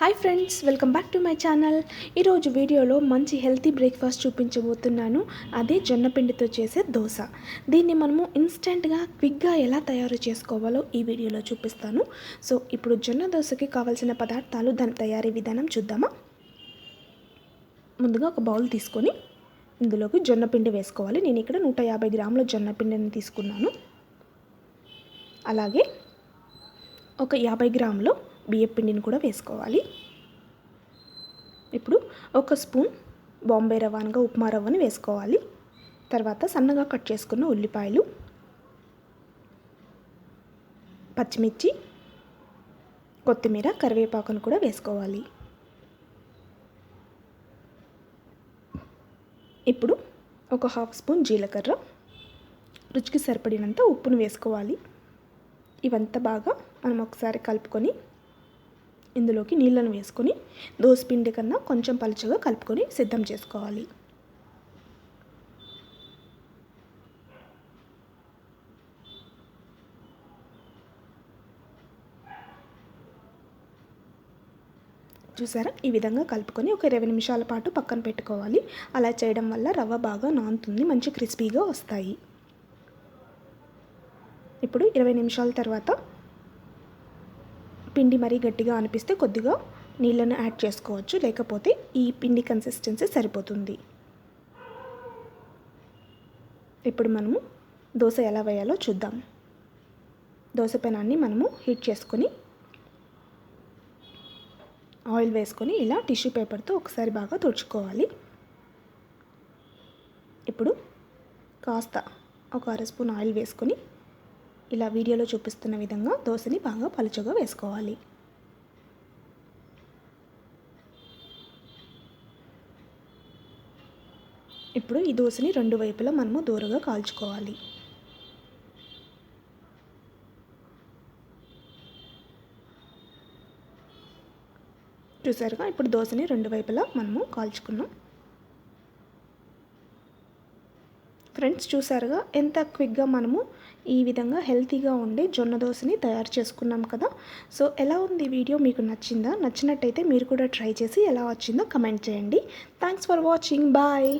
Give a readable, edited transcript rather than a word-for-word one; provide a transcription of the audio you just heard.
Hi friends, welcome back to my channel. ఈరోజు వీడియోలో మంచి హెల్తీ బ్రేక్ఫాస్ట్ చూపించబోతున్నాను. అదే జొన్న పిండితో చేసే దోశ. దీన్ని మనము ఇన్స్టెంట్గా క్విక్గా ఎలా తయారు చేసుకోవాలో ఈ వీడియోలో చూపిస్తాను. సో ఇప్పుడు జొన్న దోశకి కావాల్సిన పదార్థాలు, దాని తయారీ విధానం చూద్దామా. ముందుగా ఒక బౌల్ తీసుకొని ఇందులోకి జొన్న పిండి వేసుకోవాలి. నేను ఇక్కడ 150 గ్రాముల జొన్న పిండిని తీసుకున్నాను. అలాగే ఒక 50 గ్రాములు బియ్యం పిండిని కూడా వేసుకోవాలి. ఇప్పుడు ఒక స్పూన్ బాంబే రవ్వ అనగా ఉప్మా రవ్వని వేసుకోవాలి. తర్వాత సన్నగా కట్ చేసుకున్న ఉల్లిపాయలు, పచ్చిమిర్చి, కొత్తిమీర, కరివేపాకును కూడా వేసుకోవాలి. ఇప్పుడు ఒక హాఫ్ స్పూన్ జీలకర్ర, రుచికి సరిపడినంత ఉప్పును వేసుకోవాలి. ఇవంతా బాగా మనం ఒకసారి కలుపుకొని ఇందులోకి నీళ్ళను వేసుకొని దోసపిండి కన్నా కొంచెం పలుచగా కలుపుకొని సిద్ధం చేసుకోవాలి. చూసారా, ఈ విధంగా కలుపుకొని ఒక 20 నిమిషాల పాటు పక్కన పెట్టుకోవాలి. అలా చేయడం వల్ల రవ్వ బాగా నానుతుంది, మంచి క్రిస్పీగా వస్తాయి. ఇప్పుడు 20 నిమిషాల తర్వాత పిండి మరీ గట్టిగా అనిపిస్తే కొద్దిగా నీళ్ళను యాడ్ చేసుకోవచ్చు, లేకపోతే ఈ పిండి కన్సిస్టెన్సీ సరిపోతుంది. ఇప్పుడు మనము దోశ ఎలా వేయాలో చూద్దాం. దోశ పెనాన్ని మనము హీట్ చేసుకొని ఆయిల్ వేసుకొని ఇలా టిష్యూ పేపర్తో ఒకసారి బాగా తుడుచుకోవాలి. ఇప్పుడు కాస్త ఒక అర స్పూన్ ఆయిల్ వేసుకొని ఇలా వీడియోలో చూపిస్తున్న విధంగా దోశని బాగా పలుచగా వేసుకోవాలి. ఇప్పుడు ఈ దోశని రెండు వైపులా మనము దూరగా కాల్చుకోవాలి. చూసారుగా, ఇప్పుడు దోశని రెండు వైపులా మనము కాల్చుకున్నాం. ఫ్రెండ్స్, చూసారుగా ఎంత క్విక్గా మనము ఈ విధంగా హెల్తీగా ఉండే జొన్న దోశని తయారు చేసుకున్నాం కదా. సో ఎలా ఉంది వీడియో, మీకు నచ్చిందా? నచ్చినట్టయితే మీరు కూడా ట్రై చేసి ఎలా వచ్చిందో కమెంట్ చేయండి. Thanks for watching. బాయ్.